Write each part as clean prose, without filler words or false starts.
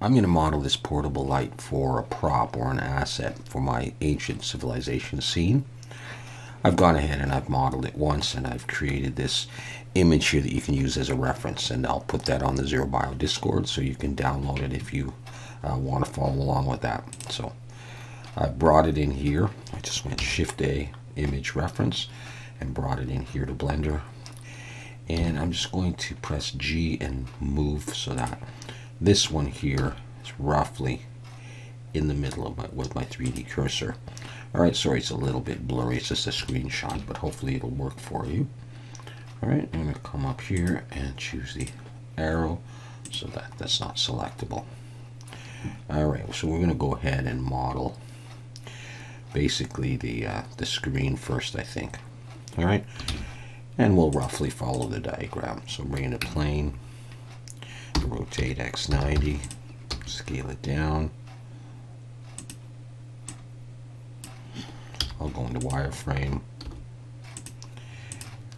I'm going to model this portable light for a prop or an asset for my ancient civilization scene. I've gone ahead and I've modeled it once, and I've created this image here that you can use as a reference, and I'll put that on the Zero Bio Discord so you can download it if you want to follow along with that. So I brought it in here. I just went Shift A, image reference, and brought it in here to Blender. And I'm just going to press G and move so that this one here is roughly in the middle of with my 3D cursor. Alright, sorry it's a little bit blurry, it's just a screenshot, but hopefully it'll work for you. Alright, I'm going to come up here and choose the arrow so that that's not selectable. Alright, so we're going to go ahead and model basically the screen first, I think. Alright, and we'll roughly follow the diagram. So bring in a plane, rotate X 90, scale it down. I'll go into wireframe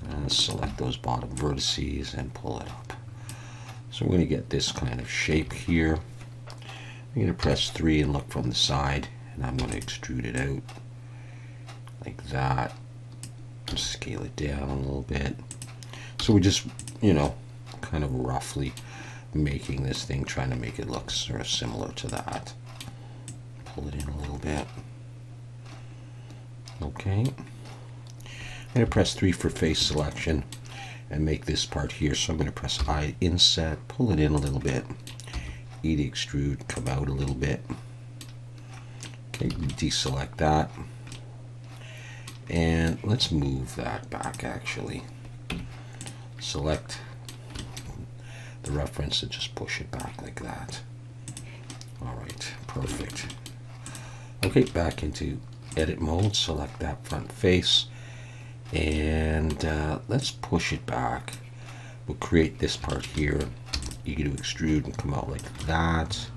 and select those bottom vertices and pull it up. So we're going to get this kind of shape here. I'm going to press 3 and look from the side, and I'm going to extrude it out like that. Scale it down a little bit. So we're just, you know, kind of roughly making this thing, trying to make it look sort of similar to that. Pull it in a little bit. Okay. I'm going to press 3 for face selection and make this part here. So I'm going to press I inset, pull it in a little bit, E to extrude, come out a little bit. Okay, deselect that. And let's move that back actually. Select the reference and just push it back like that. Alright, perfect. Okay, back into edit mode, select that front face, and let's push it back. We'll create this part here. You can do extrude and come out like that.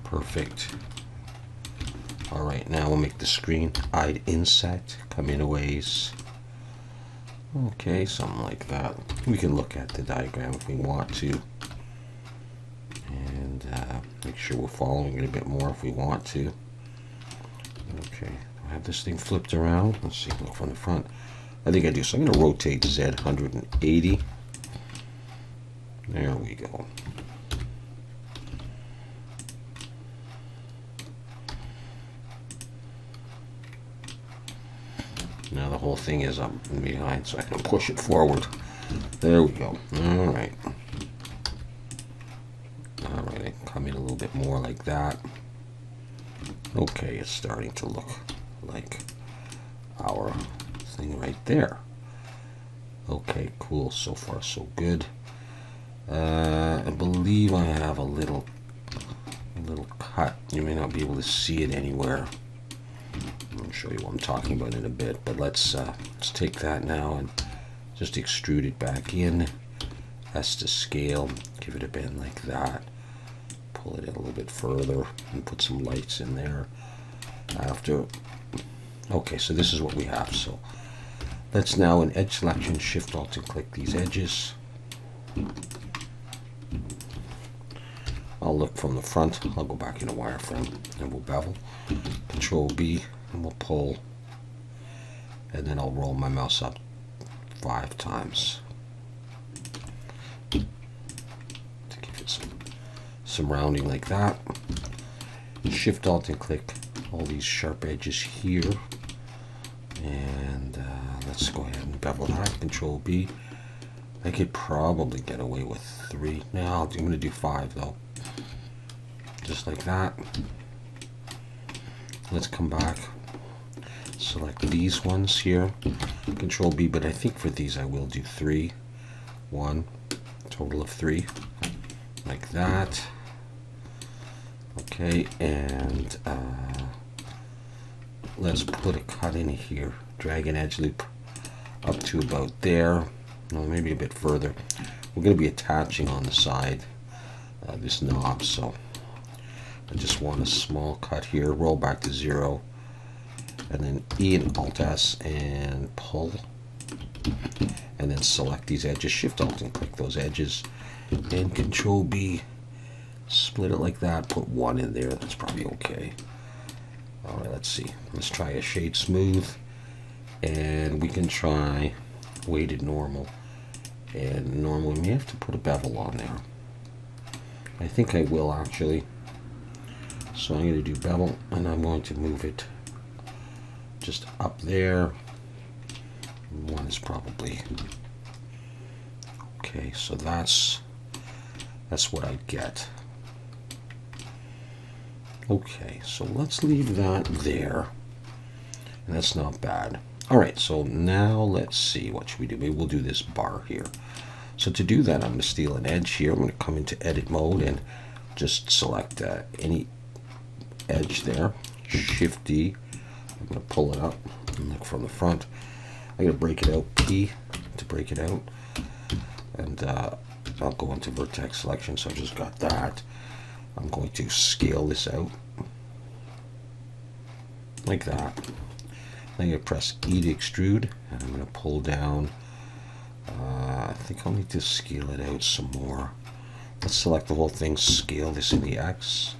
Perfect. Alright, now we'll make the screen I'd inset, come in a ways. Okay, something like that. We can look at the diagram if we want to, and make sure we're following it a bit more if we want to. Okay, I have this thing flipped around. Let's see, look from the front. I think I do. So I'm going to rotate Z 180. There we go. Now the whole thing is up and behind, so I can push it forward. There we go. Alright. Alright, I come in a little bit more like that. Okay, it's starting to look like our thing right there. Okay, cool. So far, so good. I believe I have a little cut. You may not be able to see it anywhere. I'll show you what I'm talking about in a bit, but let's take that now and just extrude it back in. S to scale, give it a bend like that. Pull it in a little bit further and put some lights in there after. Okay, so this is what we have. So let's now in edge selection, Shift Alt and click these edges. I'll look from the front. I'll go back into wireframe and we'll bevel. Control B and we'll pull, and then I'll roll my mouse up 5 times to give it some rounding like that. Shift Alt and click all these sharp edges here, and let's go ahead and bevel that. Control B. I could probably get away with 3. Now I'm going to do 5 though, just like that. Let's come back, select these ones here, Control B, but I think for these I will do 3. 1, total of 3, like that. Okay, and let's put a cut in here, drag an edge loop up to about there, no, maybe a bit further. We're going to be attaching on the side this knob, so I just want a small cut here, roll back to 0, and then E and Alt S and pull, and then select these edges, Shift Alt and click those edges, and Control B, Split it like that, put one in there, that's probably okay. Alright, let's see. Let's try a shade smooth, and we can try weighted normal. And normally we may have to put a bevel on there. I think I will actually. So I'm going to do bevel, and I'm going to move it just up there. One is probably okay. So that's what I get. Okay, so let's leave that there, and that's not bad. All right, so now let's see, what should we do? Maybe we'll do this bar here. So to do that, I'm going to steal an edge here. I'm going to come into edit mode and just select any edge there. Shift D. I'm going to pull it up and look from the front. I'm going to break it out, P to break it out. And I'll go into vertex selection, so I just got that. I'm going to scale this out like that. Then I'm going to press E to extrude, and I'm going to pull down. I think I'll need to scale it out some more. Let's select the whole thing, scale this in the X.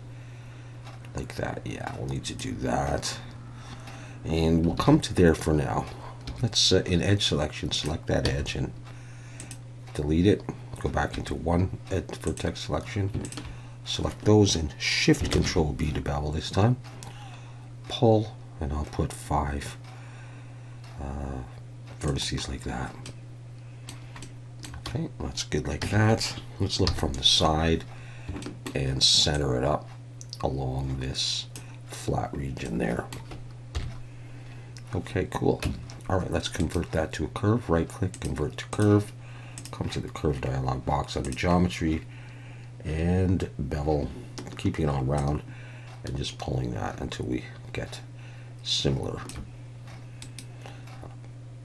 Like that, yeah, we'll need to do that. And we'll come to there for now. Let's, in edge selection, select that edge and delete it. Go back into one edge vertex selection. Select those and Shift Control B to bevel this time. Pull, and I'll put 5 vertices like that. Okay, that's good like that. Let's look from the side and center it up along this flat region there. Okay, cool. All right, let's convert that to a curve. Right click, convert to curve. Come to the curve dialog box under geometry and bevel, keeping it on round and just pulling that until we get similar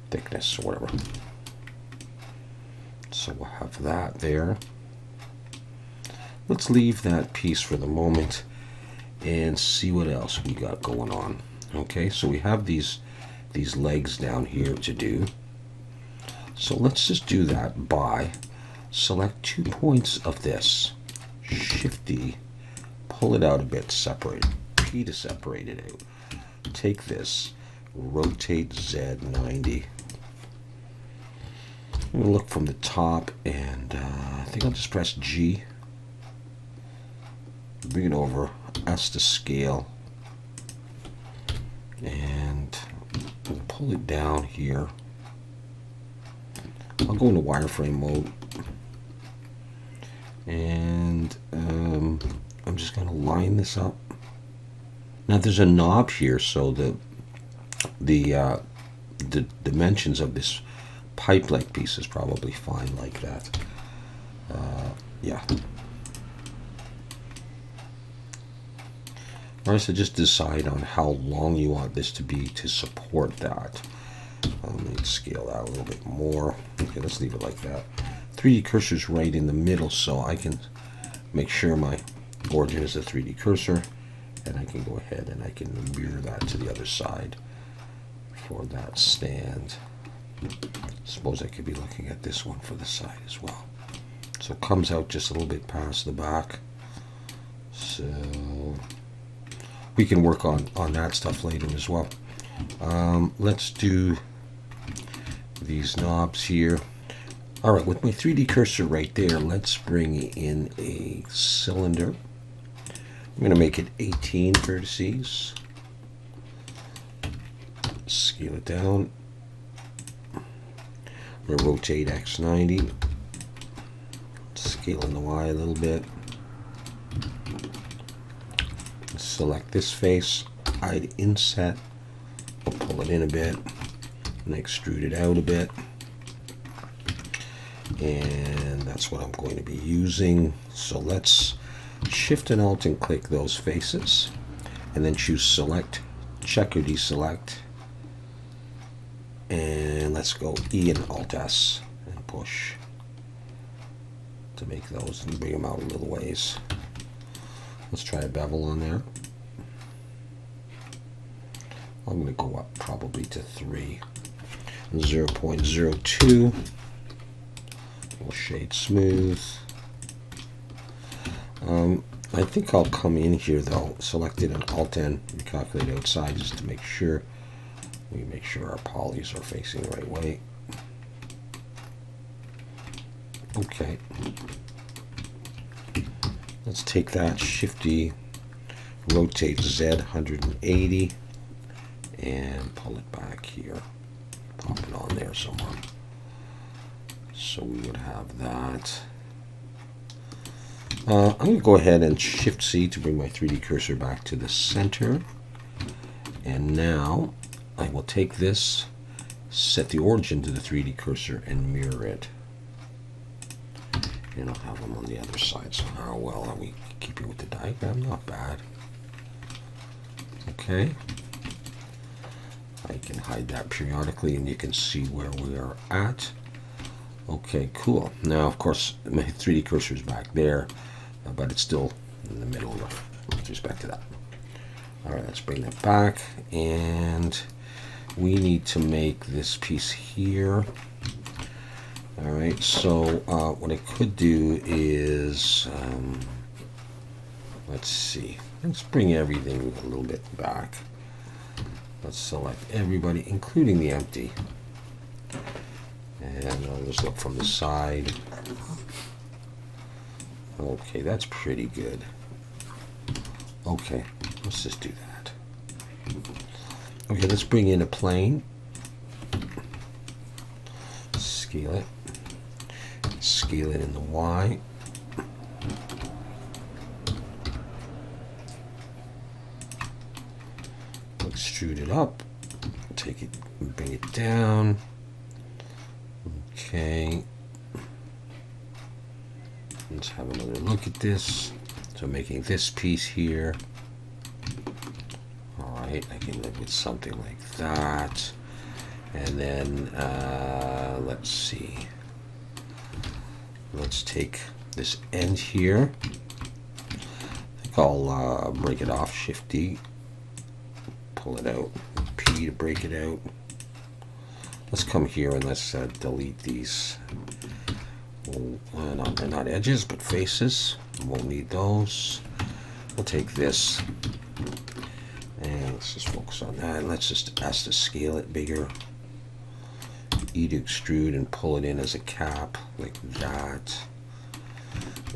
thickness or whatever. So we'll have that there. Let's leave that piece for the moment and see what else we got going on. Okay, so we have these legs down here to do. So let's just do that by select 2 points of this. Shift D, pull it out a bit, separate it. P to separate it out. Take this, rotate Z 90. I'm going to look from the top, and I think I'll just press G. Bring it over, S to scale, and pull it down here. I'll go into wireframe mode, and I'm just going to line this up. Now there's a knob here, so the dimensions of this pipe-like piece is probably fine like that. Yeah. Alright, so just decide on how long you want this to be to support that. Let me scale that a little bit more. Okay, let's leave it like that. 3D cursor's right in the middle, so I can make sure my origin is a 3D cursor, and I can go ahead and I can mirror that to the other side for that stand. Suppose I could be looking at this one for the side as well. So it comes out just a little bit past the back. So we can work on that stuff later as well. Let's do these knobs here. All right, with my 3D cursor right there, let's bring in a cylinder. I'm going to make it 18 vertices. Scale it down. I'm going to rotate X90. Scale in the Y a little bit. Select this face, hide inset, I'll pull it in a bit, and extrude it out a bit. And that's what I'm going to be using. So let's Shift and Alt and click those faces, and then choose Select, check or deselect, and let's go E and Alt S and push to make those and bring them out a little ways. Let's try a bevel on there. I'm going to go up probably to 3. 0.02. We'll shade smooth. I think I'll come in here though, select it and Alt-N, recalculate outside just to make sure. We make sure our polys are facing the right way. Okay. Let's take that, Shift-D, rotate Z 180, and pull it back here. Pop it on there somewhere. So we would have that. I'm going to go ahead and Shift-C to bring my 3D cursor back to the center. And now I will take this, set the origin to the 3D cursor, and mirror it. And I'll have them on the other side. So how well are we keeping with the diagram? Not bad. Okay. I can hide that periodically and you can see where we are at. Okay, cool. Now, of course, my 3D cursor is back there, but it's still in the middle with respect to that. All right, let's bring that back, and we need to make this piece here. All right, so what I could do is, let's see, let's bring everything a little bit back. Let's select everybody, including the empty. And I'll just look from the side. Okay, that's pretty good. Okay, let's just do that. Okay, let's bring in a plane. Scale it. Scale it in the Y. Extrude it up. Take it, bring it down. Okay. Let's have another look at this. So making this piece here. All right, I can live with something like that. And then let's see. Let's take this end here. I think I'll break it off. Shift-D. Pull it out. P to break it out. Let's come here and let's delete these. They're not edges, but faces. Won't need those. We'll take this. And let's just focus on that. And let's just ask to scale it bigger. E to extrude and pull it in as a cap, like that.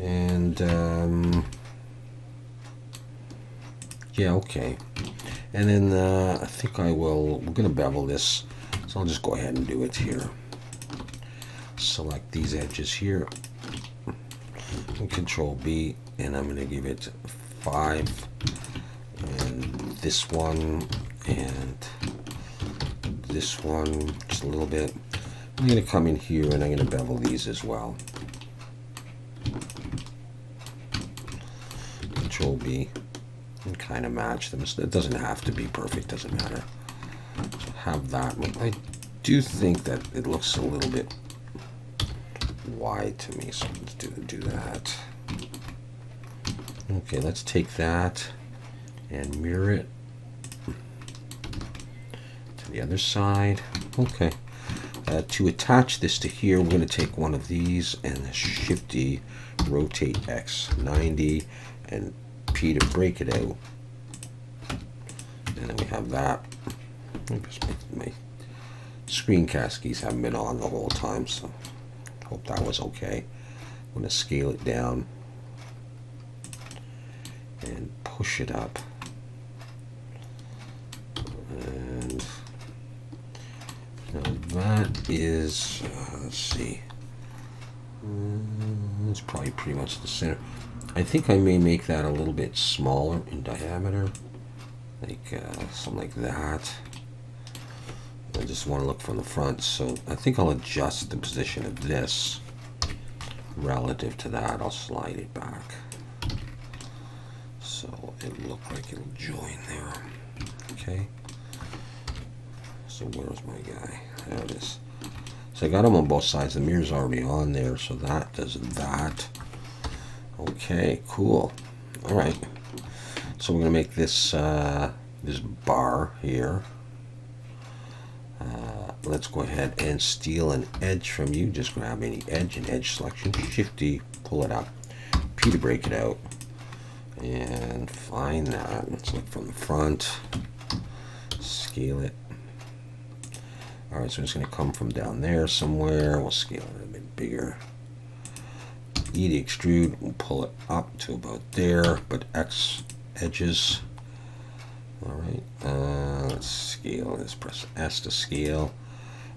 And, yeah, okay. And then I think we're going to bevel this. So I'll just go ahead and do it here. Select these edges here. And Control B, and I'm going to give it 5. And this one, and this one, just a little bit. I'm going to come in here and I'm going to bevel these as well. Control B, and kind of match them. It doesn't have to be perfect, doesn't matter. So have that. I do think that it looks a little bit wide to me, so let's do that. Okay, let's take that and mirror it to the other side. Okay. To attach this to here, we're going to take one of these and Shift-D, rotate X 90, and P to break it out. And then we have that. My screencast keys haven't been on the whole time, so hope that was okay. I'm going to scale it down and push it up. And now that is, let's see, it's probably pretty much the center. I think I may make that a little bit smaller in diameter, like something like that. I just want to look from the front, so I think I'll adjust the position of this relative to that. I'll slide it back so it'll look like it'll join there. Okay, so where's my guy? There it is. So I got them on both sides. The mirror's already on there, so that does that. Okay, cool. All right, so we're gonna make this this bar here. Let's go ahead and steal an edge from you. Just grab any edge and edge selection. Shift-D, pull it up. P to break it out. and find that. Let's look from the front, scale it. All right, so it's going to come from down there somewhere. We'll scale it a bit bigger. E to extrude, we'll pull it up to about there, but X edges. All right, let's scale. Let's press S to scale,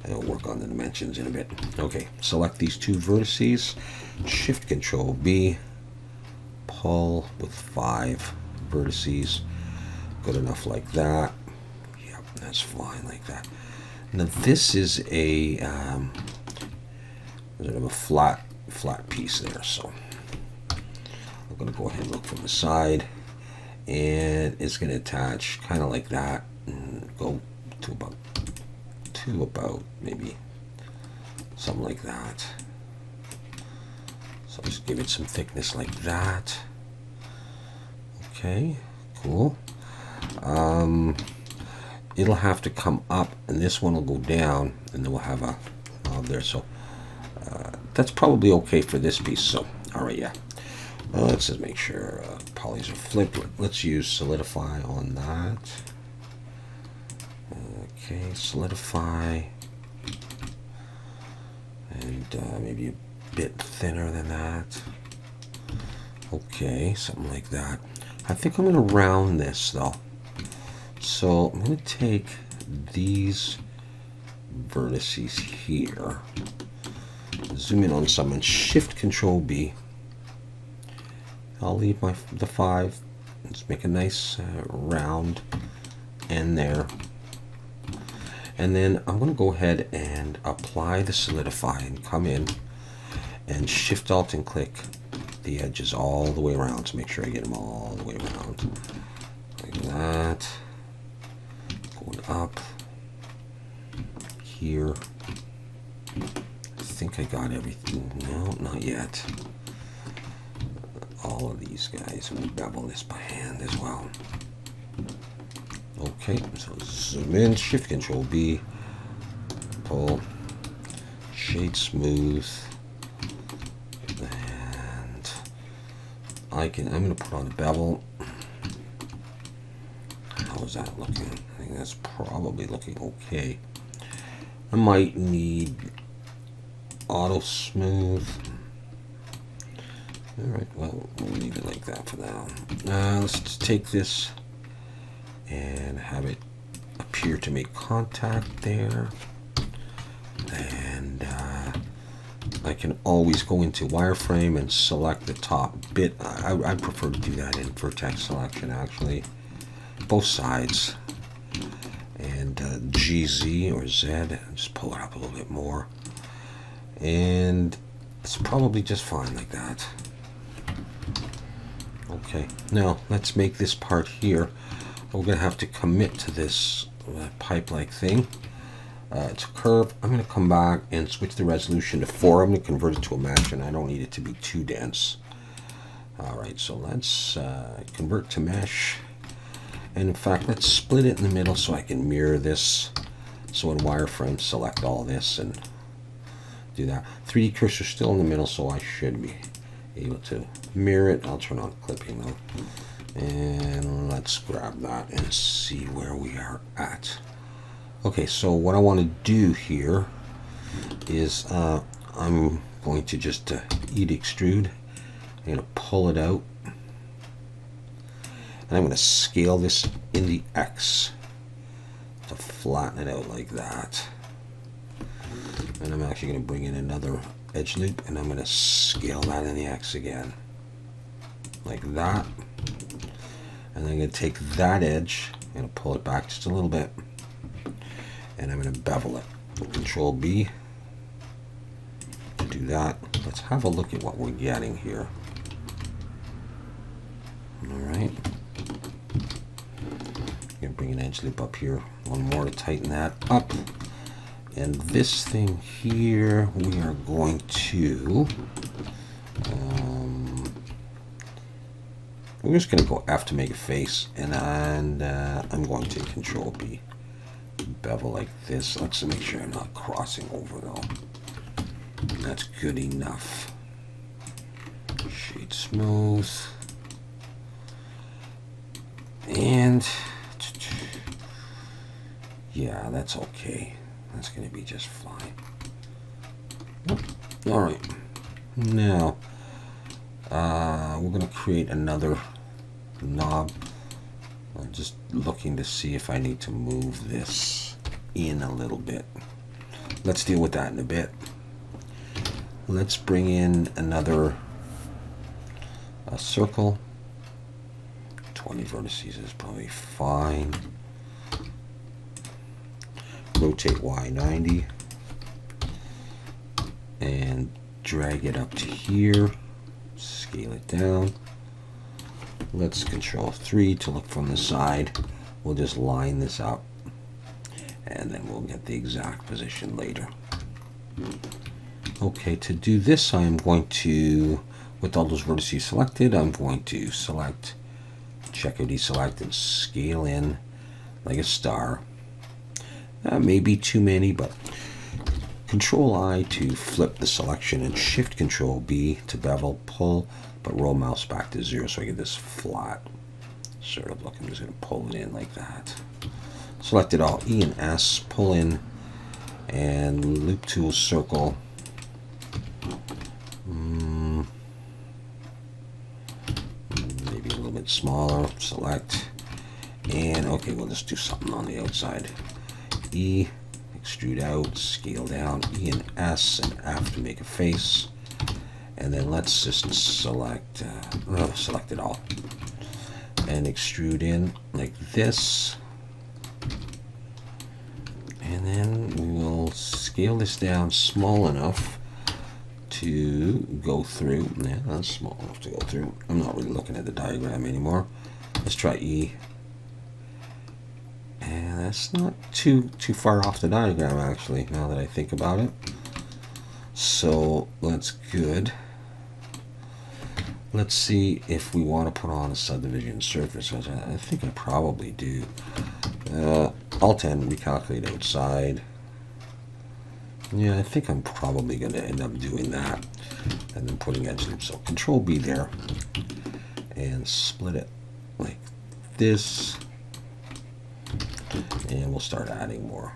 and we'll work on the dimensions in a bit. Okay, select these two vertices, Shift Control B, pull with 5 vertices. Good enough like that. Yep, that's fine like that. Now this is a sort of a flat piece there, so I'm going to go ahead and look from the side, and it's going to attach kind of like that and go to about maybe something like that. So just give it some thickness like that. Okay, cool. It'll have to come up, and this one will go down, and then we'll have a knob there. So that's probably okay for this piece. So all right, yeah. Let's just make sure polys are flipped. Let's use solidify on that. Okay, solidify, and maybe a bit thinner than that. Okay, something like that. I think I'm going to round this though. So I'm going to take these vertices here, zoom in on some, and Shift Control B. I'll leave the 5. Let's make a nice round end there. And then I'm going to go ahead and apply the solidify and come in and Shift Alt and click the edges all the way around to make sure I get them all the way around. Like that. Going up here. I think I got everything. No, not yet. All of these guys. I'm going to bevel this by hand as well. Okay, so zoom in, Shift Control B, pull, shade smooth, and I'm going to put on a bevel. How is that looking? I think that's probably looking okay. I might need auto smooth. Alright, well, we'll leave it like that for now. Let's just take this and have it appear to make contact there. And I can always go into wireframe and select the top bit. I prefer to do that in vertex selection, actually. Both sides. And GZ or Z, just pull it up a little bit more. And it's probably just fine like that. Okay, now let's make this part here. We're going to have to commit to this pipe-like thing. It's a curve. I'm going to come back and switch the resolution to 4. I'm going to convert it to a mesh, and I don't need it to be too dense. Alright, so let's convert to mesh. And in fact, let's split it in the middle so I can mirror this. So in wireframe, select all this and do that. 3D cursor still in the middle, so I should be able to mirror it. I'll turn on clipping though. And let's grab that and see where we are at. Okay, so what I want to do here is I'm going to just E to extrude. I'm going to pull it out. And I'm going to scale this in the X to flatten it out like that. And I'm actually going to bring in another edge loop, and I'm going to scale that in the X again. Like that. And then I'm going to take that edge, I'm going to pull it back just a little bit, and I'm going to bevel it. Control B to do that. Let's have a look at what we're getting here. Alright. I'm going to bring an edge loop up here. One more to tighten that up. And this thing here, we are going to... we're just going to go F to make a face, and I'm going to Control B. Bevel like this. Let's make sure I'm not crossing over though. That's good enough. Shade smooth. And yeah, that's okay. That's going to be just fine. All right. Now, we're going to create another knob. I'm just looking to see if I need to move this in a little bit. Let's deal with that in a bit. Let's bring in another circle. 20 vertices is probably fine. Rotate Y 90 and drag it up to here. Scale it down. Let's Control 3 to look from the side. We'll just line this up and then we'll get the exact position later. Okay, to do this I'm going to, with all those vertices selected, I'm going to select, check or deselect, and scale in like a star. Maybe too many, but Control I to flip the selection and Shift Control B to bevel, pull, but roll mouse back to 0 so I get this flat sort of look. I'm just going to pull it in like that. Select it all, E and S, pull in, and loop tool circle. Maybe a little bit smaller. Select, and okay, we'll just do something on the outside. E, extrude out, scale down, E and S and F to make a face. And then let's just select, select it all. And extrude in like this. And then we will scale this down small enough to go through. Yeah, that's small enough to go through. I'm not really looking at the diagram anymore. Let's try E. And that's not too far off the diagram actually, now that I think about it. So that's good. Let's see if we want to put on a subdivision surface. I think I probably do. Alt N, recalculate outside. Yeah, I think I'm probably going to end up doing that. And then putting edge loop. So Control B there. And split it like this. And we'll start adding more.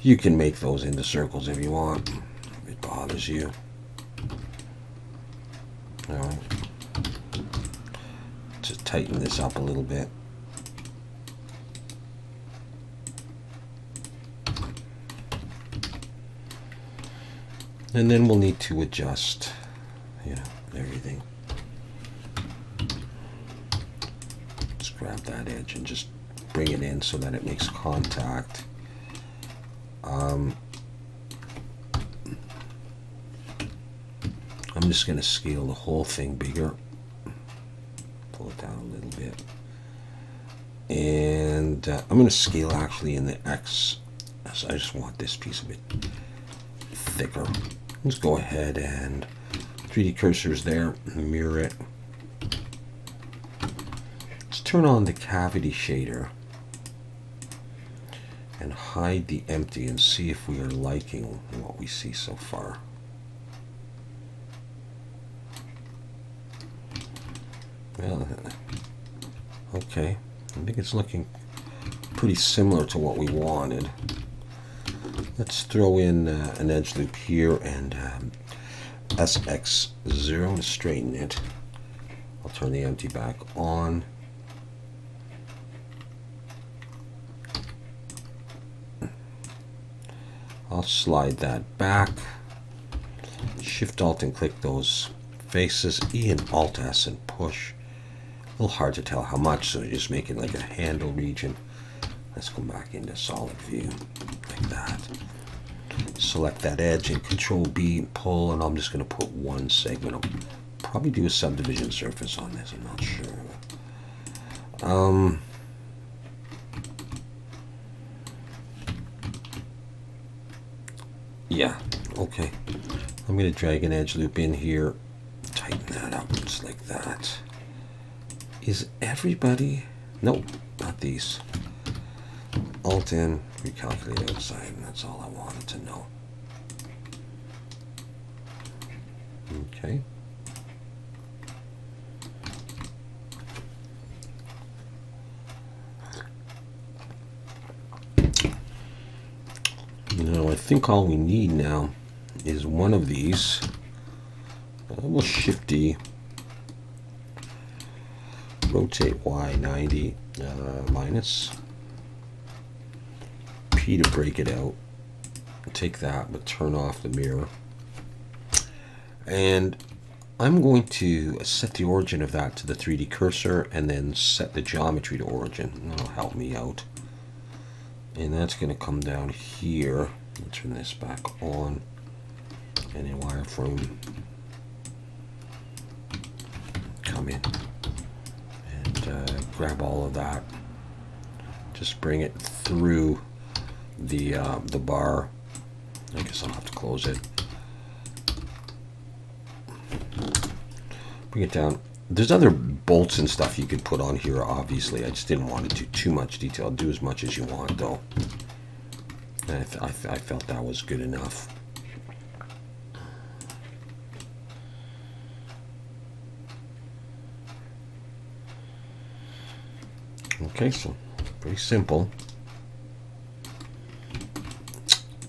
You can make those into circles if you want, if it bothers you. Alright. Just tighten this up a little bit. And then we'll need to adjust, everything. Just grab that edge and just bring it in so that it makes contact. I'm just going to scale the whole thing bigger. Pull it down a little bit. And I'm going to scale actually in the X. So I just want this piece of it thicker. Let's go ahead and 3D cursors there, mirror it. Let's turn on the cavity shader and hide the empty and see if we are liking what we see so far. Well, okay, I think it's looking pretty similar to what we wanted. Let's throw in an edge loop here and SX0 to straighten it. I'll turn the empty back on. I'll slide that back. Shift Alt and click those faces. E and Alt S and push. A little hard to tell how much, so just make it like a handle region. Let's go back into solid view like that. Select that edge and Control B, pull, and I'm just going to put one segment. I'll probably do a subdivision surface on this. I'm not sure. Yeah, okay. I'm going to drag an edge loop in here, tighten that up just like that. Is everybody? Nope, not these. Alt in, recalculate outside, and that's all I wanted to know. Okay. I think all we need now is one of these. We'll Shift D, rotate Y 90, minus P to break it out. Take that, but turn off the mirror. And I'm going to set the origin of that to the 3D cursor and then set the geometry to origin. That'll help me out. And that's going to come down here. I'll turn this back on. And in wireframe, come in and grab all of that. Just bring it through the bar. I guess I'll have to close it. Bring it down. There's other bolts and stuff you could put on here, obviously. I just didn't want to do too much detail. Do as much as you want, though. And I felt that was good enough. Okay, so pretty simple.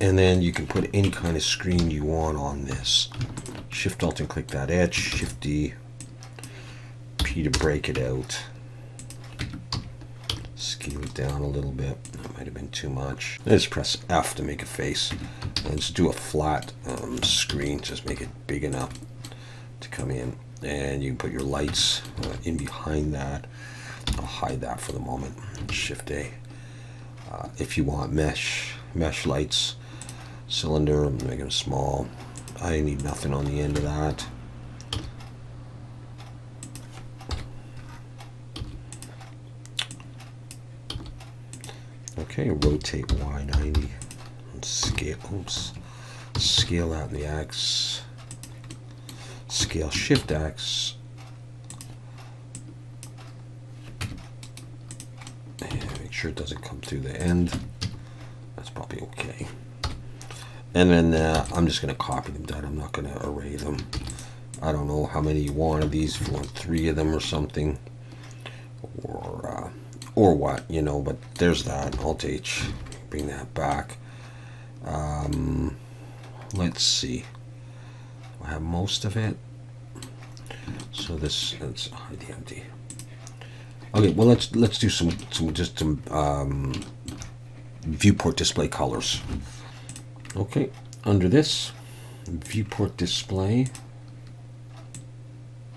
And then you can put any kind of screen you want on this. Shift Alt and click that edge. Shift D, P to break it out. Scale it down a little bit. That might have been too much. Let's press F to make a face. Let's do a flat screen. Just make it big enough to come in. And you can put your lights in behind that. I'll hide that for the moment. Shift A. If you want mesh lights, cylinder, make them small. I need nothing on the end of that. Okay, rotate Y90 and scale. Oops, scale out the X. Scale Shift X. And make sure it doesn't come through the end. That's probably okay. And then I'm just going to copy them down. I'm not going to array them. I don't know how many you want of these. If you want 3 of them or something, or what, you know. But there's that. Alt H. Bring that back. Let's see. I have most of it. So this, let's hide the empty. Okay, well let's do some viewport display colors. Okay, under this viewport display,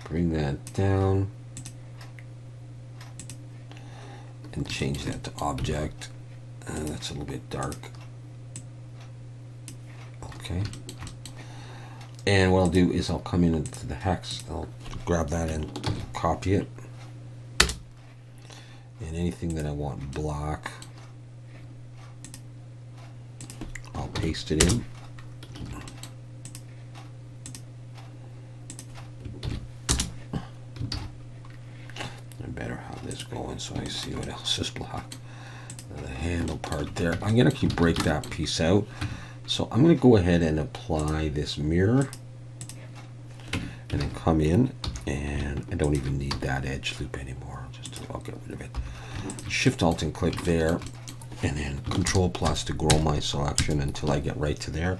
bring that down and change that to object. That's a little bit dark. Okay. And what I'll do is I'll come in into the hex. I'll grab that and copy it. And anything that I want black, I'll paste it in. I better have this going so I see what else is black. The handle part there. I'm going to keep break that piece out. So I'm going to go ahead and apply this mirror. And then come in, and I don't even need that edge loop anymore. I'll get rid of it. Shift Alt and click there, and then Control Plus to grow my selection until I get right to there.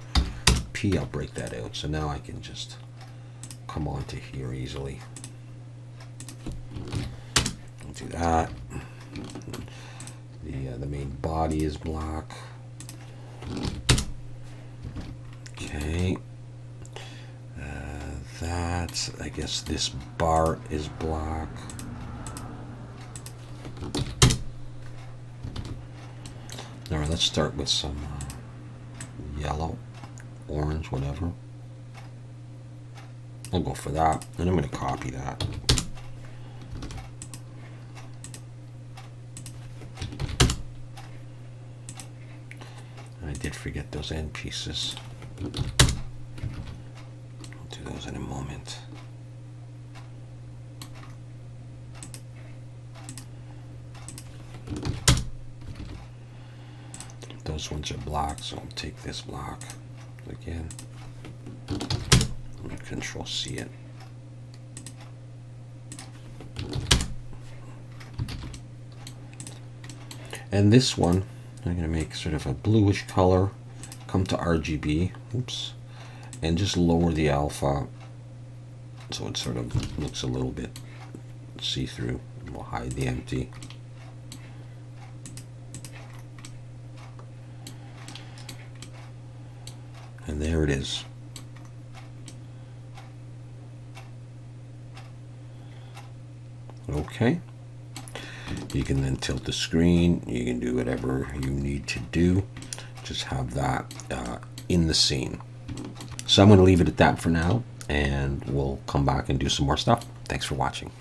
P, I'll break that out. So now I can just come onto here easily. I'll do that. The main body is black. Okay. That, I guess this bar is black. Alright, let's start with some yellow, orange, whatever. I'll go for that, and I'm going to copy that. I did forget those end pieces. I'll do those in a moment. Those ones are black, so I'll take this block again. Control C it. And this one, I'm going to make sort of a bluish color, come to RGB, oops, and just lower the alpha so it sort of looks a little bit see-through. We'll hide the empty. And there it is. Okay. You can then tilt the screen. You can do whatever you need to do. Just have that in the scene. So I'm going to leave it at that for now, and we'll come back and do some more stuff. Thanks for watching.